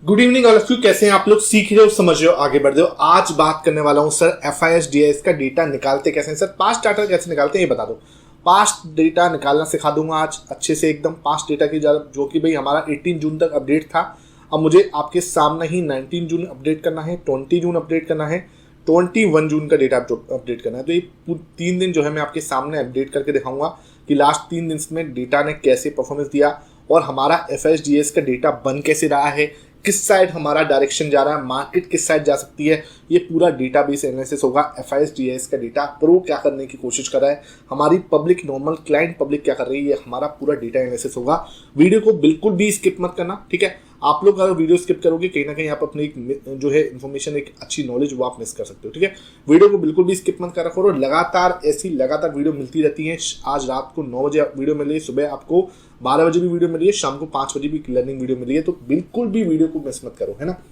Good evening all of you. कैसे हैं आप लोग? सीख रहे हो, समझ रहे हो, आगे बढ़ रहे हो। आज बात करने वाला हूं सर एफआईएस डीआईएस का डेटा निकालते कैसे हैं सर। पास्ट डाटा कैसे निकालते हैं ये बता दो। पास्ट डेटा निकालना सिखा दूंगा आज अच्छे से एकदम। पास्ट डेटा की जो कि भाई हमारा 18 जून तक अपडेट था। अब मुझे आपके सामने ही 19 जून अपडेट करना है, 20 जून अपडेट करना है, 21 जून का डेटा अपडेट करना है। तो ये 3 दिन जो है मैं आपके सामने अपडेट करके दिखाऊंगा कि लास्ट 3 दिन में डेटा ने कैसे परफॉर्मेंस दिया और हमारा एफआईएस डीआईएस का डेटा बन कैसे रहा है, किस साइड हमारा डायरेक्शन जा रहा है, मार्केट किस साइड जा सकती है। ये पूरा डेटाबेस एनालिसिस होगा। एफआईएस डीआईएस का डेटा प्रो क्या करने की कोशिश कर रहा है, हमारी पब्लिक नॉर्मल क्लाइंट पब्लिक क्या कर रही है, ये हमारा पूरा डेटा एनालिसिस होगा। वीडियो को बिल्कुल भी स्किप मत करना, ठीक है। आप लोग अगर वीडियो स्किप करोगे कहीं ना कहीं आप अपनी जो है इन्फॉर्मेशन, एक अच्छी नॉलेज वो आप मिस कर सकते हो, ठीक है। वीडियो को बिल्कुल भी स्किप मत करा करो। लगातार ऐसी लगातार वीडियो मिलती रहती है। आज रात को 9 बजे वीडियो मिल रही है, सुबह आपको 12 बजे भी वीडियो मिल रही है, शाम को 5 बजे भी लर्निंग वीडियो मिल रही है। तो बिल्कुल भी वीडियो को मिस मत करो, है ना।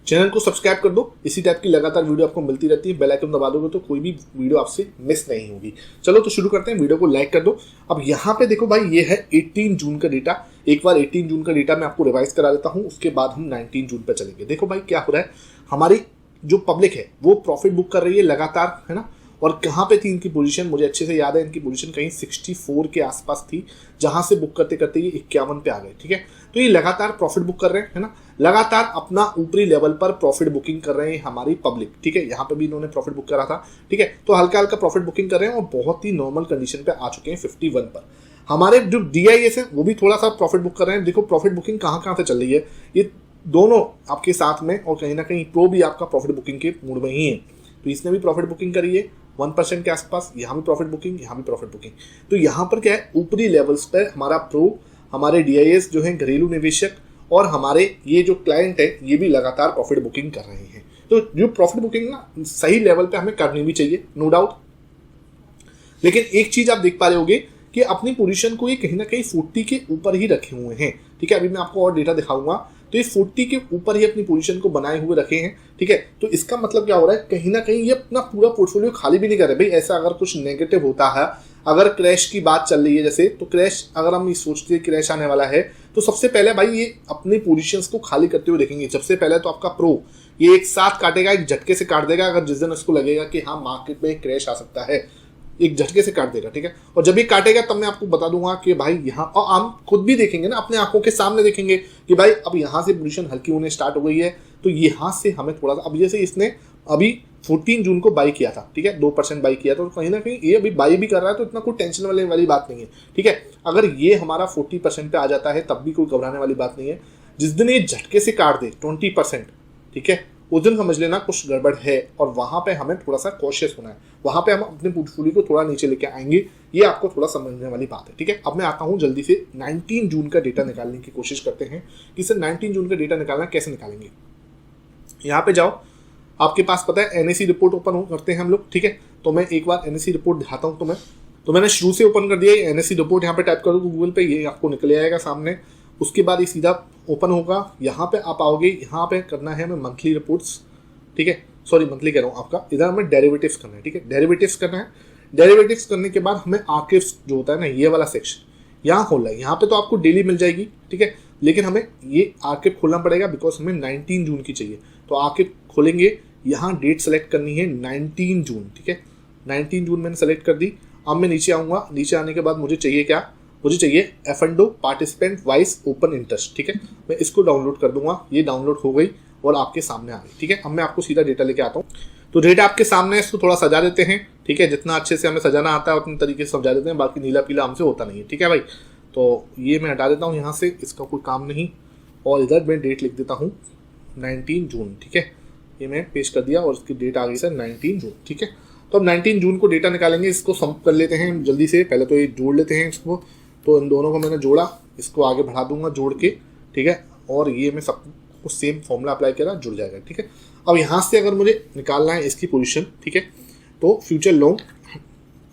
चैनल को सब्सक्राइब कर दो, इसी टाइप की लगातार वीडियो आपको मिलती रहती है। बेल आइकन दबा दोगे तो कोई भी वीडियो आपसे मिस नहीं होगी। चलो तो शुरू करते हैं। वीडियो को लाइक कर दो। अब यहाँ पे देखो भाई, ये है 18 जून का डेटा। एक बार 18 जून का डेटा मैं आपको रिवाइज करा देता हूँ, उसके बाद हम 19 जून पर चलेंगे। देखो भाई क्या हो रहा है, हमारी जो पब्लिक है वो प्रॉफिट बुक कर रही है लगातार, है ना। और कहाँ पे थी इनकी पोजीशन, मुझे अच्छे से याद है। इनकी पोजीशन कहीं 64 के आसपास थी, जहां से बुक करते करते ये 51 पे आ गए, ठीक है। तो ये लगातार प्रॉफिट बुक कर रहे हैं, है ना। लगातार अपना ऊपरी लेवल पर प्रॉफिट बुकिंग कर रहे हैं हमारी पब्लिक, ठीक है। यहाँ पे भी इन्होंने प्रॉफिट बुक करा था, ठीक है। तो हल्का हल्का प्रॉफिट बुकिंग कर रहे हैं और बहुत ही नॉर्मल कंडीशन पे आ चुके हैं 51 पर। हमारे जो डीआईएस है वो भी थोड़ा सा प्रॉफिट बुक कर रहे हैं। देखो प्रॉफिट बुकिंग कहाँ कहाँ से चल रही है, ये दोनों आपके साथ में, और कहीं ना कहीं प्रो भी आपका प्रॉफिट बुकिंग के मूड में ही है। तो इसने भी प्रॉफिट बुकिंग करी है 1% के आसपास, यहाँ भी प्रॉफिट बुकिंग, यहाँ भी प्रॉफिट बुकिंग। तो यहाँ पर क्या है, ऊपरी लेवल्स पर हमारा प्रो, हमारे डीआईएस जो है घरेलू निवेशक और हमारे ये जो क्लाइंट है ये भी लगातार प्रॉफिट बुकिंग कर रहे हैं। तो जो प्रॉफिट बुकिंग ना सही लेवल पे हमें करनी भी चाहिए, नो डाउट। लेकिन एक चीज आप देख पा रहे होगे कि अपनी पोजीशन को ये कहीं ना कहीं 40 के ऊपर ही रखे हुए हैं, ठीक है। अभी मैं आपको और डेटा दिखाऊंगा। तो ये 40 के ऊपर ही अपनी पोजीशन को बनाए हुए रखे हैं, ठीक है। तो इसका मतलब क्या हो रहा है, कहीं ना कहीं ये अपना पूरा पोर्टफोलियो खाली भी नहीं कर रहे। भाई ऐसा अगर कुछ नेगेटिव होता है, अगर क्रैश की बात चल रही है जैसे, तो क्रैश अगर हम सोचते हैं क्रैश आने वाला है, तो सबसे पहले भाई ये अपनी पोजीशंस को खाली करते हुए देखेंगे। सबसे पहले तो आपका प्रो ये एक साथ काटेगा, एक झटके से काट देगा। अगर जिस दिन उसको लगेगा कि हाँ मार्केट में क्रैश आ सकता है, एक झटके से काट देगा, ठीक है। और जब ये काटेगा तब मैं आपको बता दूंगा कि भाई यहाँ, और हम खुद भी देखेंगे ना, अपने आंखों के सामने देखेंगे कि भाई अब यहाँ से पोजीशन हल्की होने स्टार्ट हो गई है। तो यहाँ से हमें थोड़ा सा, अब जैसे इसने अभी 14 जून को बाई किया था, ठीक है, 2% बाई किया था। तो कहीं ना कहीं ये अभी बाई भी कर रहा है, तो इतना कोई टेंशन वाली बात नहीं है, ठीक है। अगर ये हमारा 40% पे आ जाता है तब भी कोई घबराने वाली बात नहीं है। जिस दिन ये झटके से काट दे 20%, ठीक है, उस दिन समझ लेना कुछ गड़बड़ है और वहां पे हमें थोड़ा सा कॉशियस होना है। वहां पे हम अपने पोर्टफोलियो को थोड़ा नीचे लेके आएंगे, ये आपको थोड़ा समझने वाली बात है, ठीक है। अब मैं आता हूं जल्दी से 19 जून का डेटा निकालने की कोशिश करते हैं कि सर 19 जून का डेटा निकालना कैसे निकालेंगे। यहाँ पे जाओ, आपके पास पता है एनएससी रिपोर्ट ओपन करते हैं हम लोग, ठीक है। तो मैं एक बार एनएससी रिपोर्ट दिखाता हूँ तुम्हें। तो मैंने शुरू से ओपन कर दिया एनएससी रिपोर्ट। यहाँ पे टाइप करो गूगल पे, ये आपको निकल आएगा सामने। उसके बाद ये सीधा ओपन होगा। यहाँ पे आप आओगे, यहाँ पे करना है हमें मंथली रिपोर्ट्स, ठीक है। सॉरी मंथली कह रहा हूँ आपका, इधर हमें डेरिवेटिव्स करना है, ठीक है। डेरिवेटिव्स करना है। डेरिवेटिव्स करने के बाद हमें आर्किव्स जो होता है ना, ये वाला सेक्शन यहाँ खोलना है। यहाँ पे तो आपको डेली मिल जाएगी, ठीक है, लेकिन हमें ये आर्किव खोलना पड़ेगा बिकॉज हमें 19 जून की चाहिए। तो आर्किव खोलेंगे, यहाँ डेट सेलेक्ट करनी है 19 जून, ठीक है। 19 जून मैंने सेलेक्ट कर दी। अब मैं नीचे आऊँगा। नीचे आने के बाद मुझे चाहिए क्या, मुझे चाहिए F&O participant wise open interest, ठीक है। मैं इसको डाउनलोड कर दूंगा। ये डाउनलोड हो गई और आपके सामने आ गई, ठीक है। अब मैं आपको सीधा डेटा लेके आता हूँ। तो डेटा आपके सामने है, इसको थोड़ा सजा देते हैं, ठीक है। जितना अच्छे से हमें सजाना आता है उतने तरीके से सजा देते हैं, बाकी नीला पीला हमसे होता नहीं है, ठीक है भाई। तो ये मैं हटा देता हूँ यहाँ से, इसका कोई काम नहीं। और इधर मैं डेट लिख देता हूँ 19 जून, ठीक है। ये मैं पेश कर दिया और इसकी डेट आ गई सर 19 जून, ठीक है। तो अब 19 जून को डेटा निकालेंगे। इसको सम कर लेते हैं जल्दी से। पहले तो ये जोड़ लेते हैं इसको। तो इन दोनों को मैंने जोड़ा, इसको आगे बढ़ा दूंगा जोड़ के, ठीक है। और ये मैं सबको सेम फॉर्मूला अप्लाई करा, जुड़ जाएगा, ठीक है। अब यहाँ से अगर मुझे निकालना है इसकी पोजीशन, ठीक है, तो फ्यूचर लॉन्ग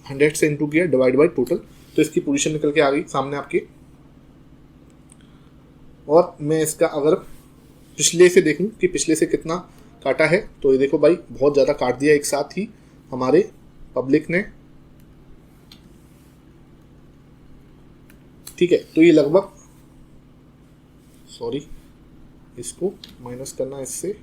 100 से इंटू किया, डिवाइड बाई टोटल, तो इसकी पोजीशन निकल के आ गई सामने आपके। और मैं इसका अगर पिछले से देखूं कि पिछले से कितना काटा है, तो ये देखो भाई बहुत ज़्यादा काट दिया एक साथ ही हमारे पब्लिक ने, ठीक है। तो ये लगभग, सॉरी इसको माइनस करना इससे,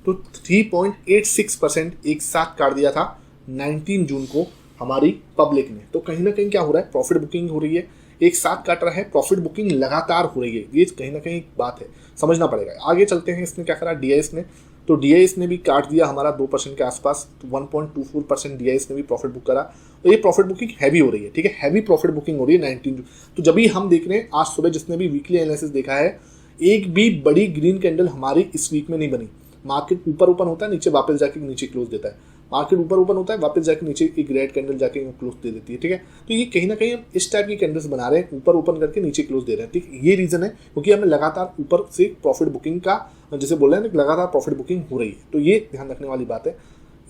तो 3.86% एक साथ काट दिया था 19 जून को हमारी पब्लिक ने। तो कहीं ना कहीं क्या हो रहा है, प्रॉफिट बुकिंग हो रही है, एक साथ काट रहा है, प्रॉफिट बुकिंग लगातार हो रही है, ये कहीं ना कहीं एक बात है, समझना पड़ेगा। आगे चलते हैं, इसने क्या करा डीआईएस ने, तो डीआईएस ने भी काट दिया हमारा 2% के आसपास, तो 1.24% डीआईएस ने भी प्रॉफिट बुक करा। तो ये प्रॉफिट बुकिंग हैवी हो रही है, ठीक है, हैवी प्रॉफिट बुकिंग हो रही है 19 जून। तो जब भी हम देख रहे हैं आज सुबह जिसने भी वीकली एनालिसिस देखा है, एक भी बड़ी ग्रीन कैंडल हमारी इस वीक में नहीं बनी। मार्केट ऊपर ओपन होता है, नीचे वापस जाके नीचे क्लोज देता है, मार्केट ऊपर ओपन होता है, वापस जाके नीचे एक रेड कैंडल जाके क्लोज दे देती है, ठीक है। तो ये कहीं ना कहीं हम इस टाइप की कैंडल्स बना रहे हैं, ऊपर ओपन करके नीचे क्लोज दे रहे हैं, ठीक है। ये रीजन है क्योंकि हमें लगातार ऊपर से प्रॉफिट बुकिंग का, जैसे बोल रहे हैं ना, लगातार प्रॉफिट बुकिंग हो रही है, तो ये ध्यान रखने वाली बात है।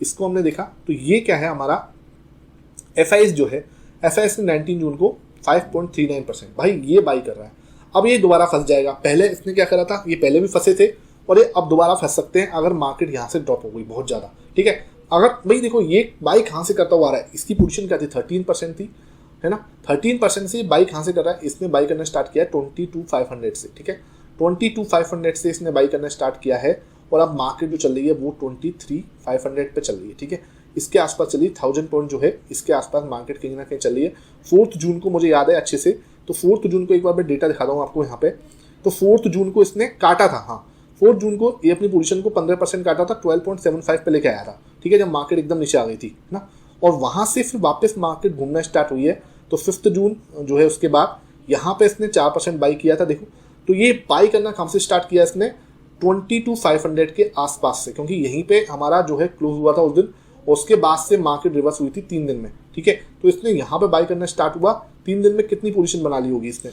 इसको हमने देखा, तो ये क्या है हमारा एफआईएस जो है, एफआईएस ने 19 जून को 5.39%, भाई ये बाई कर रहा है। अब ये दोबारा फंस जाएगा, पहले इसने क्या करा था, ये पहले भी फंसे थे और ये अब दोबारा फंस सकते हैं अगर मार्केट यहाँ से ड्रॉप हो गई बहुत ज़्यादा, ठीक है। अगर भाई देखो ये बाई कहाँ से करता हुआ आ रहा है, इसकी पोजीशन क्या थी, 13% थी, है ना, 13% से बाई कहाँ से कर रहा है, इसने बाई करना स्टार्ट किया 22,500 से, ठीक है, 22,500 से इसने बाई करना स्टार्ट किया है और अब मार्केट जो चल रही है वो 23,500 पे चल रही है, ठीक है। इसके आसपास चली 1000 पॉइंट जो है, इसके आसपास मार्केट कहीं ना कहीं चल रही है। 4 जून को मुझे याद है अच्छे से, तो 4 जून को एक बार मैं डेटा दिखाता हूँ आपको यहाँ पे, तो 4 जून को इसने काटा था, हाँ 4 जून को ये अपनी पोजीशन को 15% काटा था, 12.75 पे लेके आया था, ठीक है, जब मार्केट एकदम नीचे आ गई थी ना, और वहां से फिर वापस मार्केट घूमना स्टार्ट हुई है। तो 5 जून जो है उसके बाद यहाँ पे इसने 4% बाई किया था, देखो, तो ये बाई करना कहाँ से स्टार्ट किया इसने, 22,500 के आसपास से, क्योंकि यहीं पे हमारा जो है क्लोज हुआ था उस दिन, और उसके बाद से मार्केट रिवर्स हुई थी 3 दिन में, ठीक है। तो इसने यहाँ पे बाई करना स्टार्ट हुआ, 3 दिन में कितनी पोजीशन बना ली होगी इसने,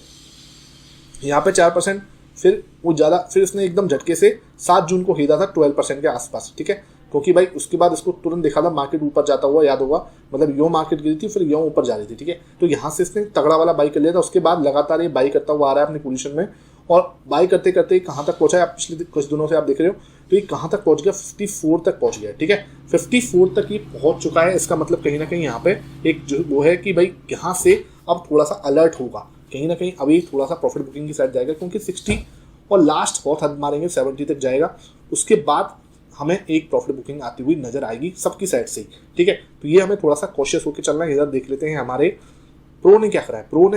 यहाँ पे 4%, फिर वो ज़्यादा, फिर इसने एकदम झटके से 7 जून को खरीदा था 12% के आसपास, ठीक है, क्योंकि भाई उसके बाद इसको तुरंत देखा था मार्केट ऊपर जाता हुआ, याद होगा, मतलब यो मार्केट गिरी थी फिर यो ऊपर जा रही थी, ठीक है। तो यहाँ से इसने तगड़ा वाला बाई कर लिया था, उसके बाद लगातार ये बाई करता हुआ आ रहा है अपनी पोजीशन में, और बाई करते करते कहाँ तक पहुंचा है, आप पिछले कुछ दिनों से आप देख रहे हो, तो ये कहाँ तक पहुंच गया, 54 तक पहुंच गया, ठीक है, 54 तक ये पहुंच चुका है। इसका मतलब कहीं ना कहीं यहाँ पे एक जो वो है कि भाई यहाँ से अब थोड़ा सा अलर्ट होगा, कहीं ना कहीं अभी थोड़ा सा प्रॉफिट बुकिंग की साइड जाएगा, क्योंकि 60 और लास्ट बहुत हद मारेंगे 70 तक जाएगा, उसके बाद हमें एक प्रॉफिट बुकिंग आती हुई नजर आएगी सबकी साइड से ही, ठीक है। तो ये हमें थोड़ा सा कॉशियस होकर चलना है। इधर देख लेते हैं हमारे प्रो ने क्या करा है, प्रो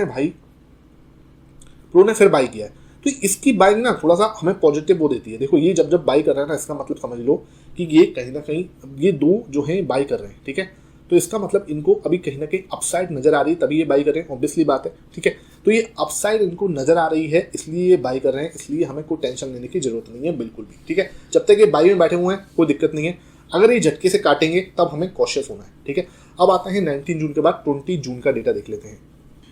ने फिर बाई किया है, तो इसकी बाइंग ना थोड़ा सा हमें पॉजिटिव वो देती है। देखो ये जब बाई कर रहा है ना, इसका मतलब समझ लो कि ये कहीं ना कहीं ये दो जो हैं बाई कर रहे हैं, ठीक है, तो इसका मतलब इनको अभी कहीं ना कहीं अपसाइड नजर आ रही है, तभी ये बाई कर रहे हैं, ऑब्वियसली बात है, ठीक है। तो ये अपसाइड इनको नजर आ रही है, इसलिए ये बाई कर रहे हैं, इसलिए हमें कोई टेंशन लेने की जरूरत नहीं है बिल्कुल भी, ठीक है। जब तक ये बाई में बैठे हुए हैं कोई दिक्कत नहीं है, अगर ये झटके से काटेंगे तब हमें कॉशियस होना है, ठीक है। अब आते हैं 19 जून के बाद 20 जून का डेटा देख लेते हैं।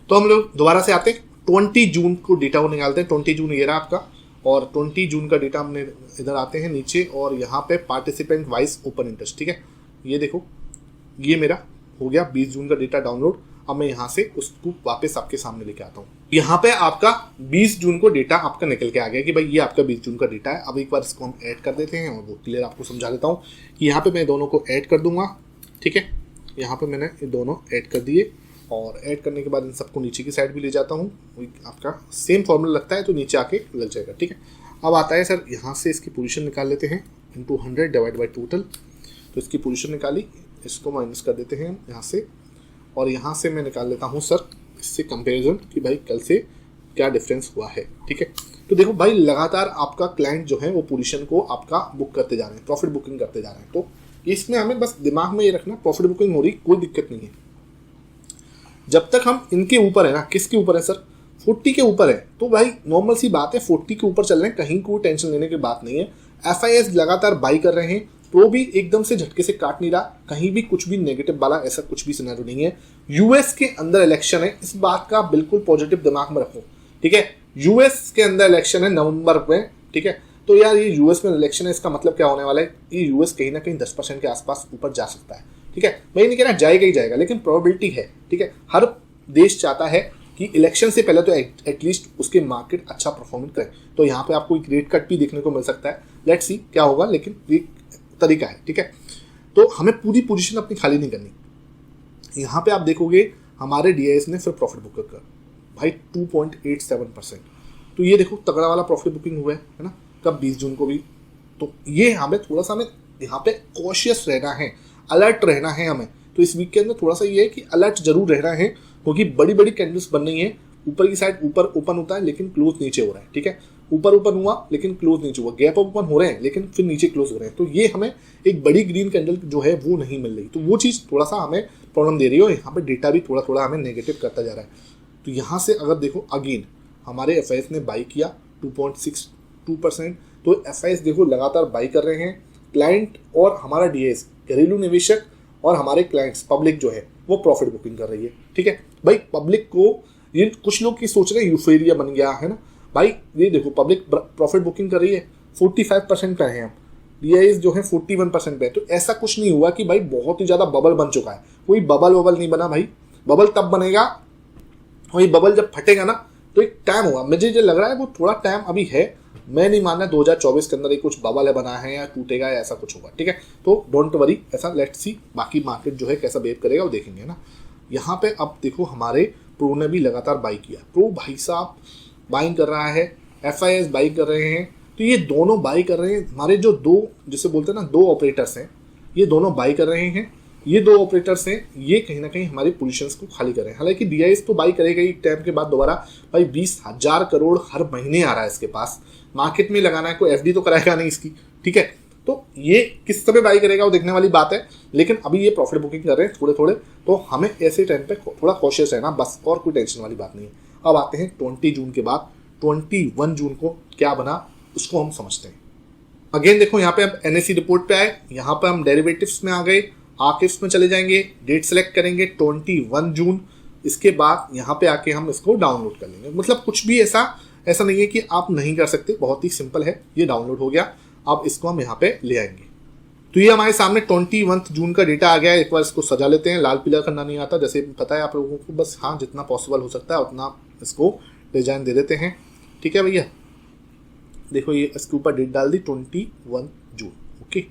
तो हम लोग दोबारा से आते हैं 20 जून को डेटा को निकालते हैं। 20 जून ये रहा आपका, और 20 जून का डेटा हमने इधर आते हैं नीचे, और यहाँ पे पार्टिसिपेंट वाइज ओपन इंटरेस्ट, ठीक है, ये देखो ये मेरा हो गया 20 जून का डेटा डाउनलोड। अब मैं यहाँ से उसको वापस आपके सामने लेके आता हूँ। यहाँ पे आपका 20 जून को डेटा आपका निकल के आ गया कि भाई ये आपका 20 जून का डेटा है। अब एक बार इसको हम ऐड कर देते हैं और वो क्लियर आपको समझा देता हूँ कि यहाँ पे मैं दोनों को ऐड कर दूंगा, ठीक है। यहाँ पे मैंने ये दोनों ऐड कर दिए, और ऐड करने के बाद इन सबको नीचे की साइड भी ले जाता हूँ, आपका सेम फॉर्मूला लगता है तो नीचे आके लग जाएगा, ठीक है। अब आता है सर यहाँ से इसकी पोजीशन निकाल लेते हैं, इंटू 100 डिवाइड बाई टोटल, तो इसकी पोजीशन निकाली, इसको माइनस कर देते हैं यहाँ से, और यहाँ से मैं निकाल लेता हूँ सर इससे कंपैरिजन कि भाई कल से क्या डिफरेंस हुआ है, ठीक है। तो देखो भाई लगातार आपका क्लाइंट जो है वो पोजीशन को आपका बुक करते जा रहे हैं, प्रॉफिट बुकिंग करते जा रहे हैं, तो इसमें हमें बस दिमाग में ये रखना प्रॉफिट बुकिंग हो रही, कोई दिक्कत नहीं है। जब तक हम इनके ऊपर है ना, किसके ऊपर है सर, 40 के ऊपर है, तो भाई नॉर्मल सी बात है, 40 के ऊपर चल रहे हैं, कहीं कोई टेंशन लेने की बात नहीं है। एफआईएस लगातार बाई कर रहे हैं, प्रो भी एकदम से झटके से काट नहीं रहा, कहीं भी कुछ भी नेगेटिव वाला ऐसा कुछ भी सिनेरियो नहीं है। यूएस के अंदर इलेक्शन है, इस बात का बिल्कुल पॉजिटिव दिमाग में रखो, ठीक है। यूएस के अंदर इलेक्शन है नवंबर में, ठीक है। तो यार ये यूएस में इलेक्शन है, इसका मतलब क्या होने वाला है, ये यूएस कहीं ना कहीं 10% के आसपास ऊपर जा सकता है, ठीक है। मैं नहीं कह रहा जाएगा ही जाएगा, लेकिन प्रोबेबिलिटी है, ठीक है। हर देश चाहता है कि इलेक्शन से पहले तो एटलीस्ट उसके मार्केट अच्छा परफॉर्मेंस करे, तो यहाँ पे आपको एक रेट कट भी देखने को मिल सकता है, लेट्स सी क्या होगा, लेकिन एक तरीका है, ठीक है। तो हमें पूरी पोजीशन अपनी खाली नहीं करनी। यहाँ पे आप देखोगे हमारे डीआईएस ने फिर प्रॉफिट बुक कर भाई 2.87%, तो ये देखो तगड़ा वाला प्रॉफिट बुकिंग हुआ है ना, कब 20 जून को भी। तो ये हमें थोड़ा सा हमें यहाँ पे कॉशियस रहना है, अलर्ट रहना है हमें। तो इस वीक के अंदर थोड़ा सा ये है कि अलर्ट जरूर रहना है, क्योंकि बड़ी बड़ी कैंडल्स बन रही है। ऊपर की साइड ऊपर ओपन होता है लेकिन क्लोज नीचे हो रहा है, ठीक है, ऊपर ओपन हुआ लेकिन क्लोज नीचे हुआ, गैप ओपन हो रहे हैं लेकिन फिर नीचे क्लोज हो रहे हैं। तो ये हमें एक बड़ी ग्रीन कैंडल जो है वो नहीं मिल रही, तो वो चीज़ थोड़ा सा हमें प्रॉब्लम दे रही है और यहाँ पे डेटा भी थोड़ा थोड़ा हमें नेगेटिव करता जा रहा है। तो यहाँ से अगर देखो अगेन हमारे एफ ने बाई किया 2.62%, तो एफ देखो लगातार बाई कर रहे हैं। क्लाइंट और हमारा डीएस घरेलू निवेशक और हमारे क्लाइंट्स पब्लिक जो है वो प्रॉफिट बुकिंग कर रही है, ठीक है भाई। पब्लिक को ये कुछ लोग की सोच रहे हैं यूफेरिया बन गया है ना भाई, ये देखो पब्लिक प्रॉफिट बुकिंग कर रही है 45% पे हैं हम, डीआईएस जो है 41% पे। तो ऐसा कुछ नहीं हुआ कि भाई बहुत ही ज़्यादा बबल बन चुका है, कोई बबल नहीं बना भाई। बबल तब बनेगा और ये बबल जब फटेगा ना तो एक टाइम होगा, मुझे जो लग रहा है वो थोड़ा टाइम अभी है। मैं नहीं मानना 2024 के अंदर एक कुछ बबल बना है या टूटेगा या ऐसा कुछ होगा, ठीक है। तो डोंट वरी, ऐसा लेट्स सी बाकी मार्केट जो है कैसा बिहेव करेगा वो देखेंगे ना। यहाँ पे अब देखो हमारे प्रो ने भी लगातार बाई किया, प्रो भाई साहब बाइंग कर रहा है, एफआईएस बाई कर रहे हैं। तो ये दोनों बाई कर रहे हैं, हमारे जो दो जिसे बोलते हैं ना दो ऑपरेटर्स हैं, ये दोनों बाई कर रहे हैं। ये दो ऑपरेटर्स हैं, ये कहीं ना कहीं हमारी पोजीशंस को खाली कर रहे हैं। हालांकि डीआईएस तो बाई करेगा एक टाइम के बाद दोबारा, भाई 20,000 करोड़ हर महीने आ रहा है इसके पास, मार्केट में लगाना है, कोई एफडी तो कराएगा नहीं इसकी, ठीक है। तो ये किस समय बाई करेगा वो देखने वाली बात है, लेकिन अभी ये प्रॉफिट बुकिंग कर रहे हैं थोड़े थोड़े, तो हमें ऐसे टाइम पे थोड़ा कॉशियस रहना बस, और कोई टेंशन वाली बात नहीं है। अब आते हैं 20 जून के बाद, 21 जून को क्या बना उसको हम समझते हैं। अगेन देखो यहाँ पे अब एनएससी रिपोर्ट पे आए, यहाँ पे हम डेरिवेटिव्स में आ गए, आर्किव्स में चले जाएंगे, डेट सेलेक्ट करेंगे 21 जून। इसके बाद यहाँ पे आके हम इसको डाउनलोड कर लेंगे। मतलब कुछ भी ऐसा नहीं है कि आप नहीं कर सकते, बहुत ही सिंपल है। ये डाउनलोड हो गया, अब इसको हम यहाँ पे ले आएंगे। तो ये हमारे सामने 21 जून का डेटा आ गया है। एक बार इसको सजा लेते हैं, लाल पीला करना नहीं आता, जैसे पता है आप लोगों को, बस हाँ जितना पॉसिबल हो सकता है उतना इसको डिजाइन दे देते हैं, ठीक है भैया। देखो ये इसके ऊपर डेट डाल दी 21 जून, ओके।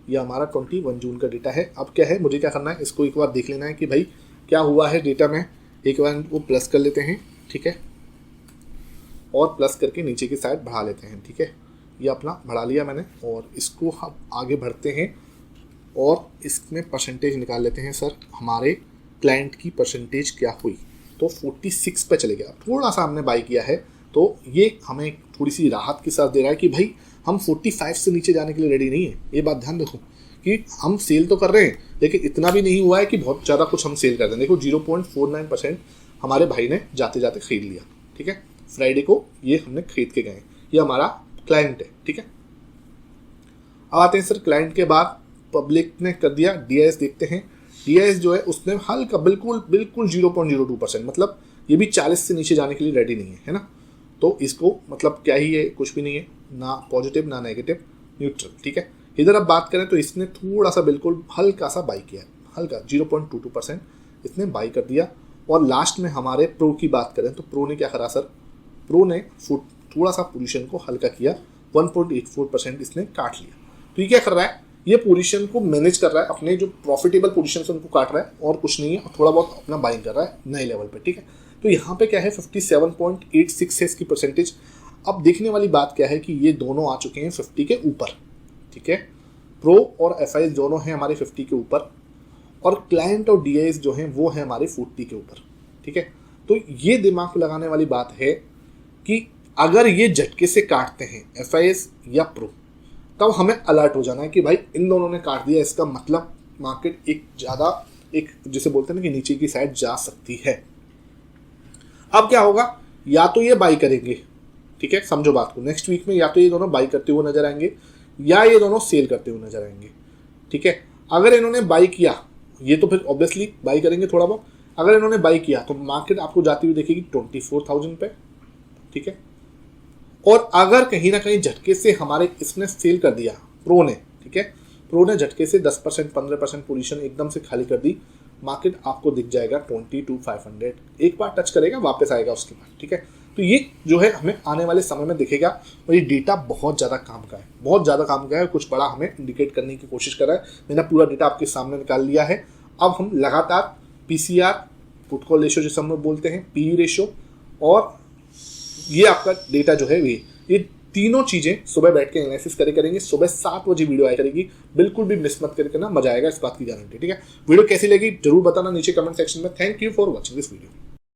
ये हमारा 21 जून का डेटा है। अब क्या है, मुझे क्या करना है, इसको एक बार देख लेना है कि भाई क्या हुआ है डेटा में। एक बार वो प्लस कर लेते हैं, ठीक है, और प्लस करके नीचे की साइड बढ़ा लेते हैं, ठीक है। ये अपना बढ़ा लिया मैंने, और इसको हम आगे बढ़ते हैं और इसमें परसेंटेज निकाल लेते हैं। सर हमारे क्लाइंट की परसेंटेज क्या हुई, तो 46 पे चले गया। थोड़ा सा हमने बाई किया है, तो ये हमें थोड़ी सी राहत के साथ दे रहा है कि भाई हम 45 से नीचे जाने के लिए रेडी नहीं है। ये बात ध्यान रखो कि हम सेल तो कर रहे हैं, लेकिन इतना भी नहीं हुआ है कि बहुत ज़्यादा कुछ हम सेल कर दें। देखो 0.49% हमारे भाई ने जाते जाते खरीद लिया, ठीक है। फ्राइडे को ये हमने खरीद के गए, ये हमारा क्लाइंट है, ठीक है। अब आते हैं सर क्लाइंट के बाद पब्लिक ने कर दिया। डीआईएस देखते हैं, डीआईएस जो है उसने हल्का बिल्कुल 0.02%, मतलब ये भी 40 से नीचे जाने के लिए रेडी नहीं है ना। तो इसको मतलब क्या ही है, कुछ भी नहीं है, ना पॉजिटिव ना नेगेटिव, न्यूट्रल, ठीक है। इधर अब बात करें तो इसने थोड़ा सा बिल्कुल हल्का सा बाई किया है, हल्का 0.22% इसने बाई कर दिया। और लास्ट में हमारे प्रो की बात करें तो प्रो ने क्या करा सर, प्रो ने थोड़ा सा पोजीशन को हल्का किया, 1.84% इसने काट लिया। तो ये क्या कर रहा है, ये पोजीशन को मैनेज कर रहा है, अपने जो प्रॉफिटेबल पोजीशन है उनको काट रहा है, और कुछ नहीं है, और थोड़ा बहुत अपना बाइंग कर रहा है नए लेवल पे, ठीक है। तो यहाँ पे क्या है 57.86 है इसकी परसेंटेज। अब देखने वाली बात क्या है कि ये दोनों आ चुके हैं 50 के ऊपर, ठीक है। प्रो और एफआईएस दोनों हैं हमारे 50 के ऊपर, और क्लाइंट और डीआईएस जो हैं वो है हमारे 40 के ऊपर, ठीक है। तो ये दिमाग लगाने वाली बात है कि अगर ये झटके से काटते हैं एफआईएस या प्रो, तब हमें अलर्ट हो जाना है कि भाई इन दोनों ने काट दिया, इसका मतलब मार्केट एक जिसे बोलते हैं ना कि नीचे की साइड जा सकती है। अब क्या होगा, या तो ये बाई करेंगे, ठीक है, समझो बात को, नेक्स्ट वीक में या तो ये दोनों बाई करते हुए नजर आएंगे या ये दोनों सेल करते हुए नजर आएंगे, ठीक है। अगर इन्होंने बाई किया, ये तो फिर ऑब्वियसली बाई करेंगे थोड़ा बहुत। अगर इन्होंने बाई किया तो मार्केट आपको जाती हुई देखेगी 24,000 पे, ठीक है। और अगर कहीं ना कहीं झटके से हमारे इसने सेल कर दिया प्रो ने, ठीक है, प्रो ने झटके से 10% 15% पोजीशन एकदम से खाली कर दी, मार्केट आपको दिख जाएगा 22,500, एक बार टच करेगा वापस आएगा उसके बाद, ठीक है। तो ये जो है हमें आने वाले समय में दिखेगा, और ये डेटा बहुत ज़्यादा काम का है, बहुत ज़्यादा काम का है, कुछ बड़ा हमें इंडिकेट करने की कोशिश कर रहा है। मैंने पूरा डेटा आपके सामने निकाल लिया है। अब हम लगातार पीसीआर, पुट कॉल रेशियो जिसे हम लोग बोलते हैं, पीई रेशियो, और ये आपका डेटा जो है ये तीनों चीजें सुबह बैठ के एनालिसिस करेंगे। सुबह 7 बजे वीडियो आया करेगी, बिल्कुल भी मिस मत करके ना, मजा आएगा, इस बात की गारंटी। ठीक है, वीडियो कैसी लगी जरूर बताना नीचे कमेंट सेक्शन में। Thank you for watching this video.